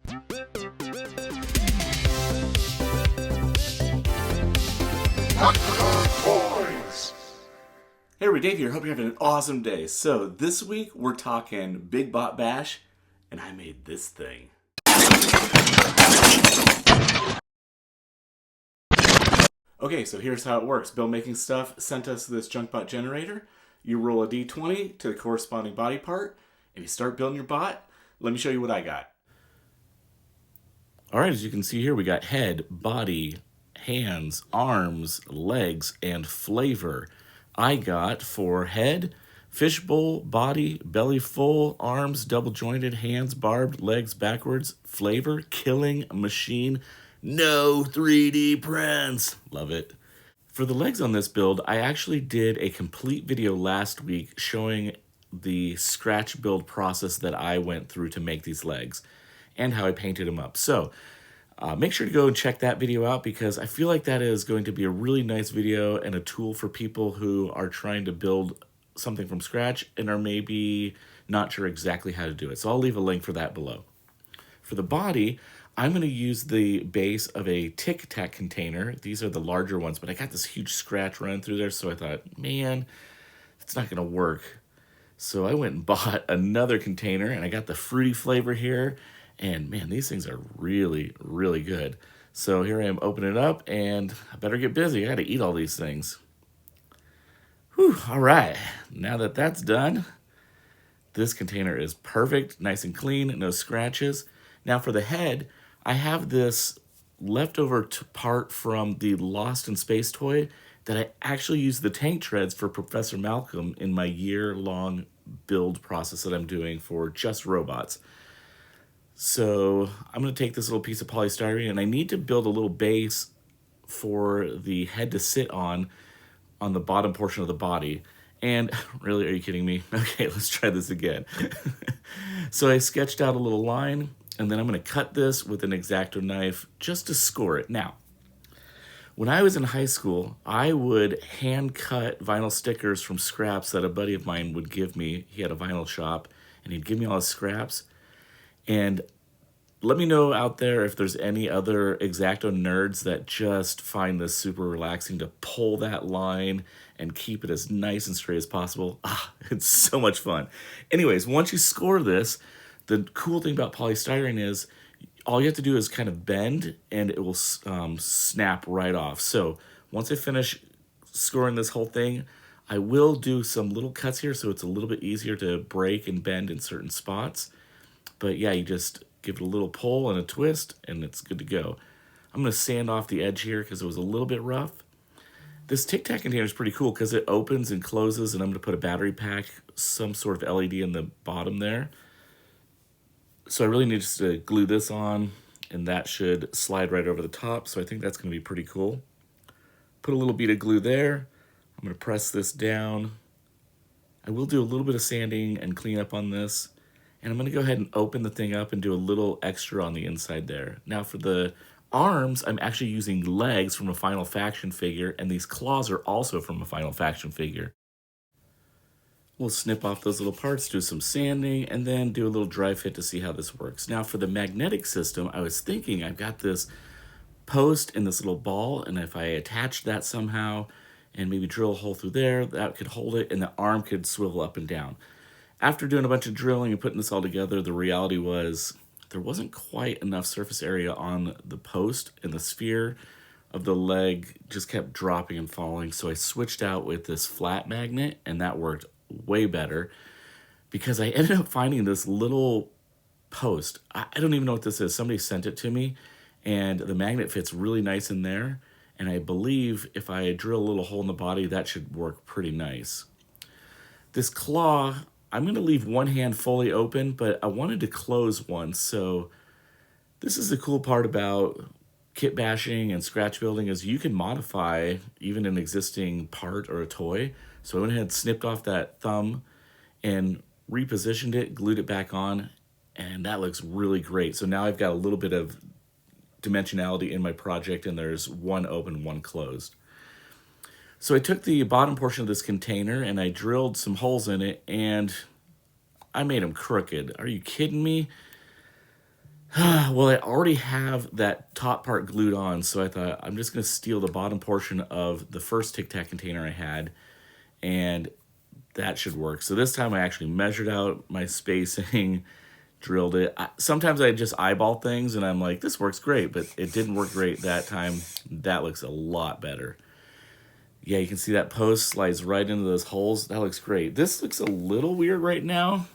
Hey everybody, Dave here. Hope you're having an awesome day. So this week we're talking bigbotbash, and I made this thing. Okay, so here's how it works. Bill Making Stuff sent us this Junkbot Generator. You roll a d20 to the corresponding body part, and you start building your bot. Let me show you what I got. All right, as you can see here, we got head, body, hands, arms, legs, and flavor. I got for head, fishbowl, body, belly full, arms, double jointed, hands, barbed, legs backwards, flavor, killing machine, no 3D prints. Love it. For the legs on this build, I actually did a complete video last week showing the scratch build process that I went through to make these legs and how I painted them up. So make sure to go and check that video out, because I feel like that is going to be a really nice video and a tool for people who are trying to build something from scratch and are maybe not sure exactly how to do it. So I'll leave a link for that below. For the body, I'm going to use the base of a Tic Tac container. These are the larger ones, but I got this huge scratch running through there, so I thought, man, it's not going to work. So I went and bought another container, and I got the fruity flavor here. And man, these things are really, really good. So here I am opening it up, and I better get busy. I got to eat all these things. Whew, all right. Now that that's done, this container is perfect, nice and clean, no scratches. Now for the head, I have this leftover part from the Lost in Space toy that I actually used the tank treads for Professor Malcolm in my year-long build process that I'm doing for just robots. So I'm going to take this little piece of polystyrene, and I need to build a little base for the head to sit on the bottom portion of the body. And really, are you kidding me? Okay, let's try this again. So I sketched out a little line, and then I'm going to cut this with an X-Acto knife just to score it. Now, when I was in high school, I would hand cut vinyl stickers from scraps that a buddy of mine would give me. He had a vinyl shop, and he'd give me all his scraps. And let me know out there if there's any other X-Acto nerds that just find this super relaxing to pull that line and keep it as nice and straight as possible. It's so much fun. Anyways, once you score this, the cool thing about polystyrene is all you have to do is kind of bend, and it will snap right off. So once I finish scoring this whole thing, I will do some little cuts here so it's a little bit easier to break and bend in certain spots. But yeah, you just give it a little pull and a twist, and it's good to go. I'm going to sand off the edge here because it was a little bit rough. This Tic Tac container is pretty cool because it opens and closes, and I'm going to put a battery pack, some sort of LED in the bottom there. So I really need just to glue this on, and that should slide right over the top. So I think that's going to be pretty cool. Put a little bead of glue there. I'm going to press this down. I will do a little bit of sanding and clean up on this. And I'm going to go ahead and open the thing up and do a little extra on the inside there. Now for the arms, I'm actually using legs from a Final Faction figure, and these claws are also from a Final Faction figure. We'll snip off those little parts, do some sanding, and then do a little dry fit to see how this works. Now for the magnetic system, I was thinking I've got this post in this little ball, and if I attach that somehow and maybe drill a hole through there, that could hold it, and the arm could swivel up and down. After doing a bunch of drilling and putting this all together, the reality was there wasn't quite enough surface area on the post, and the sphere of the leg just kept dropping and falling. So I switched out with this flat magnet, and that worked way better because I ended up finding this little post. I don't even know what this is. Somebody sent it to me, and the magnet fits really nice in there. And I believe if I drill a little hole in the body, that should work pretty nice. This claw, I'm going to leave one hand fully open, but I wanted to close one. So this is the cool part about kit bashing and scratch building is you can modify even an existing part or a toy. So I went ahead and snipped off that thumb and repositioned it, glued it back on, and that looks really great. So now I've got a little bit of dimensionality in my project, and there's one open, one closed. So I took the bottom portion of this container and I drilled some holes in it, and I made them crooked. Are you kidding me? Well, I already have that top part glued on, so I thought I'm just going to steal the bottom portion of the first Tic Tac container I had, and that should work. So this time I actually measured out my spacing, drilled it. Sometimes I just eyeball things and I'm like, this works great, but it didn't work great that time. That looks a lot better. Yeah, you can see that post slides right into those holes. That looks great. This looks a little weird right now,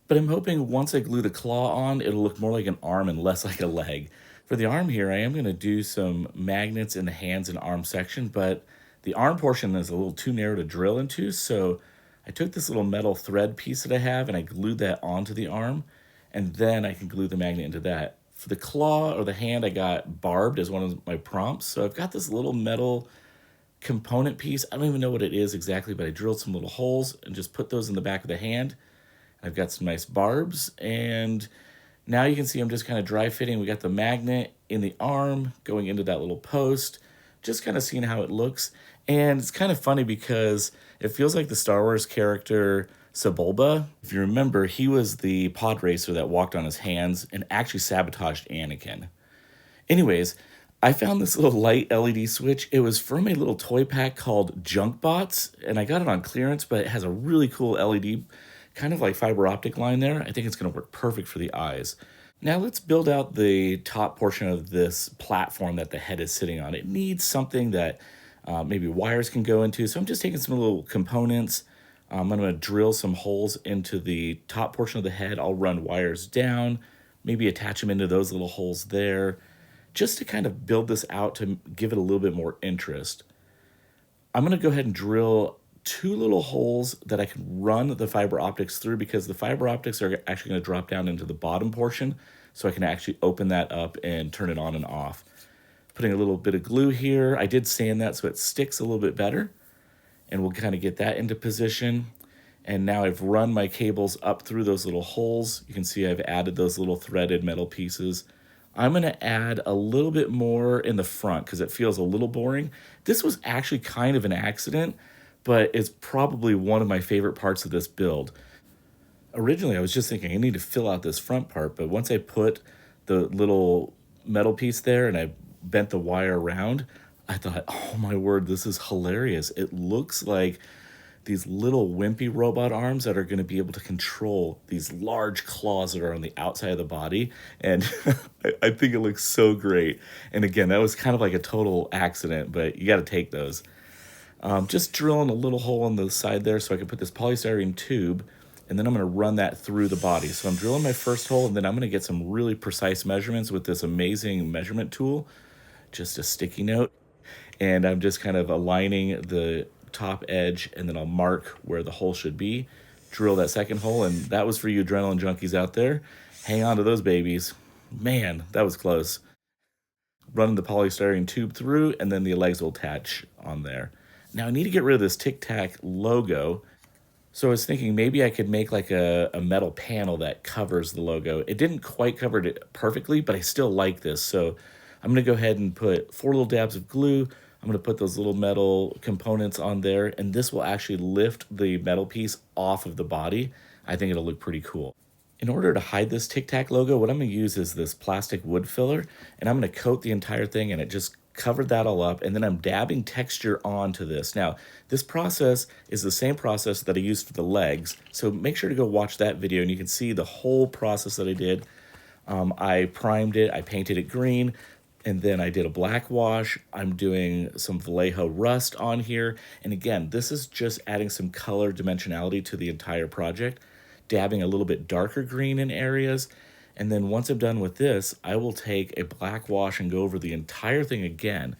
but I'm hoping once I glue the claw on, it'll look more like an arm and less like a leg. For the arm here, I am going to do some magnets in the hands and arm section, but the arm portion is a little too narrow to drill into, so I took this little metal thread piece that I have and I glued that onto the arm, and then I can glue the magnet into that. For the claw or the hand, I got barbed as one of my prompts, so I've got this little metal component piece. I don't even know what it is exactly, but I drilled some little holes and just put those in the back of the hand. I've got some nice barbs, and now you can see I'm just kind of dry fitting. We got the magnet in the arm going into that little post, just kind of seeing how it looks. And it's kind of funny because it feels like the Star Wars character Sebulba. If you remember, he was the pod racer that walked on his hands and actually sabotaged Anakin. Anyways, I found this little light LED switch. It was from a little toy pack called Junkbots, and I got it on clearance, but it has a really cool LED, kind of like fiber optic line there. I think it's going to work perfect for the eyes. Now let's build out the top portion of this platform that the head is sitting on. It needs something that maybe wires can go into. So I'm just taking some little components. I'm going to drill some holes into the top portion of the head. I'll run wires down, maybe attach them into those little holes there, just to kind of build this out to give it a little bit more interest. I'm going to go ahead and drill two little holes that I can run the fiber optics through, because the fiber optics are actually going to drop down into the bottom portion, so I can actually open that up and turn it on and off. Putting a little bit of glue here. I did sand that so it sticks a little bit better, and we'll kind of get that into position. And now I've run my cables up through those little holes. You can see I've added those little threaded metal pieces. I'm going to add a little bit more in the front because it feels a little boring. This was actually kind of an accident, but it's probably one of my favorite parts of this build. Originally, I was just thinking I need to fill out this front part, but once I put the little metal piece there and I bent the wire around, I thought, oh my word, this is hilarious. It looks like these little wimpy robot arms that are going to be able to control these large claws that are on the outside of the body. And I think it looks so great. And again, that was kind of like a total accident, but you got to take those. Just drilling a little hole on the side there so I can put this polystyrene tube, and then I'm going to run that through the body. So I'm drilling my first hole, and then I'm going to get some really precise measurements with this amazing measurement tool, just a sticky note. And I'm just kind of aligning the top edge, and then I'll mark where the hole should be, drill that second hole, and that was for you adrenaline junkies out there. Hang on to those babies. Man, that was close. Running the polystyrene tube through, and then the legs will attach on there. Now I need to get rid of this Tic Tac logo. So I was thinking maybe I could make like a metal panel that covers the logo. It didn't quite cover it perfectly, but I still like this. So I'm going to go ahead and put 4 little dabs of glue. I'm going to put those little metal components on there, and this will actually lift the metal piece off of the body. I think it'll look pretty cool. In order to hide this Tic Tac logo, what I'm going to use is this plastic wood filler, and I'm going to coat the entire thing, and it just covered that all up, and then I'm dabbing texture onto this. Now, this process is the same process that I used for the legs, so make sure to go watch that video, and you can see the whole process that I did. I primed it, I painted it green, and then I did a black wash. I'm doing some Vallejo rust on here, and again, this is just adding some color dimensionality to the entire project, dabbing a little bit darker green in areas. And then once I'm done with this, I will take a black wash and go over the entire thing again.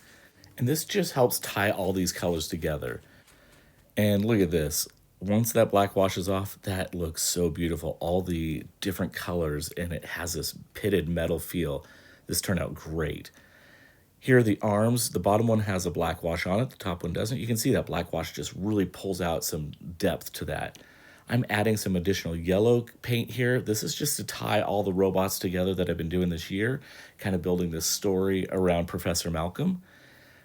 And this just helps tie all these colors together. And look at this. Once that black washes off, that looks so beautiful. All the different colors, and it has this pitted metal feel. This turned out great. Here are the arms. The bottom one has a black wash on it. The top one doesn't. You can see that black wash just really pulls out some depth to that. I'm adding some additional yellow paint here. This is just to tie all the robots together that I've been doing this year, kind of building this story around Professor Malcolm.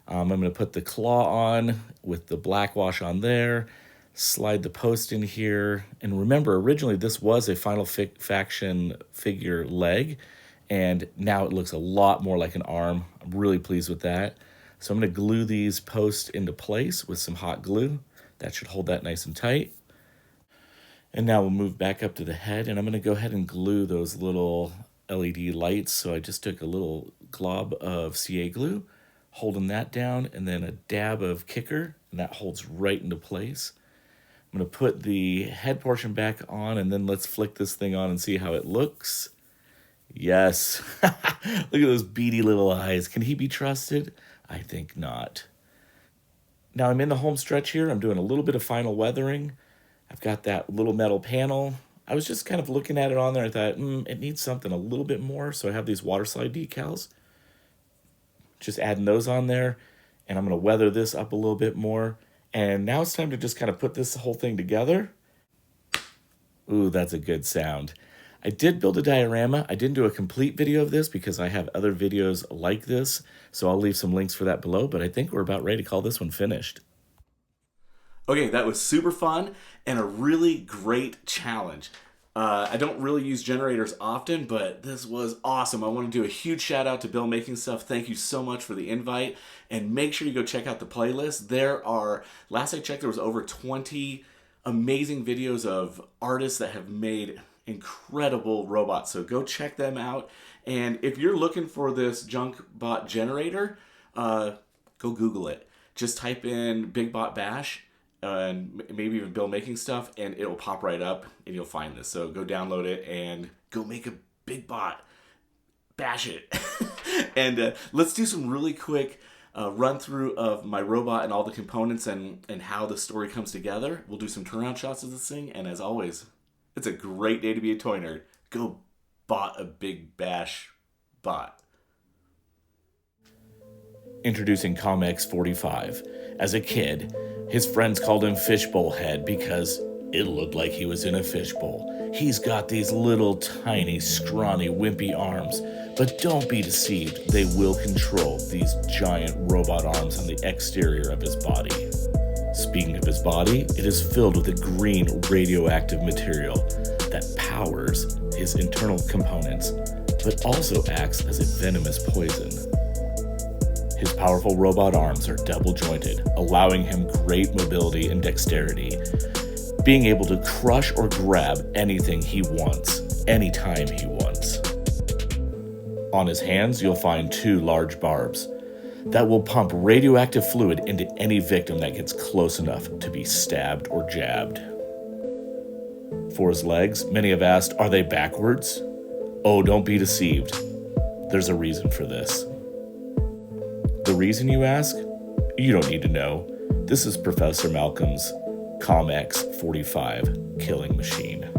I'm going to put the claw on with the black wash on there, slide the post in here. And remember, originally this was a Final Faction figure leg, And now it looks a lot more like an arm. I'm really pleased with that. So I'm going to glue these posts into place with some hot glue. That should hold that nice and tight. And now we'll move back up to the head, and I'm going to go ahead and glue those little LED lights. So I just took a little glob of CA glue, holding that down, and then a dab of kicker, and that holds right into place. I'm going to put the head portion back on, and then let's flick this thing on and see how it looks. Yes. Look at those beady little eyes. Can he be trusted? I think not. Now I'm in the home stretch here. I'm doing a little bit of final weathering. I've got that little metal panel. I was just kind of looking at it on there. I thought, it needs something a little bit more. So I have these water slide decals. Just adding those on there. And I'm going to weather this up a little bit more. And now it's time to just kind of put this whole thing together. Ooh, that's a good sound. I did build a diorama. I didn't do a complete video of this because I have other videos like this, so I'll leave some links for that below, but I think we're about ready to call this one finished. Okay, that was super fun and a really great challenge. I don't really use generators often, but this was awesome. I want to do a huge shout out to Bill Making Stuff. Thank you so much for the invite, and make sure you go check out the playlist. There are, last I checked, there was over 20 amazing videos of artists that have made incredible robots, so go check them out. And if you're looking for this Junkbot Generator, go Google it. Just type in bigbotbash and maybe even Bill Making Stuff, and it'll pop right up and you'll find this. So go download it and go make a big bot. Bash it. And let's do some really quick run through of my robot and all the components and how the story comes together. We'll do some turnaround shots of this thing, and as always, it's a great day to be a toy nerd. Go bot a big bash bot. Introducing Comex 45. As a kid, his friends called him Fishbowl Head because it looked like he was in a fishbowl. He's got these little tiny, scrawny, wimpy arms, but don't be deceived. They will control these giant robot arms on the exterior of his body. Speaking of his body, it is filled with a green radioactive material that powers his internal components, but also acts as a venomous poison. His powerful robot arms are double jointed, allowing him great mobility and dexterity, being able to crush or grab anything he wants, anytime he wants. On his hands, you'll find 2 large barbs that will pump radioactive fluid into any victim that gets close enough to be stabbed or jabbed. For his legs, many have asked, are they backwards? Oh, don't be deceived. There's a reason for this. The reason, you ask? You don't need to know. This is Professor Malcolm's Comex 45 killing machine.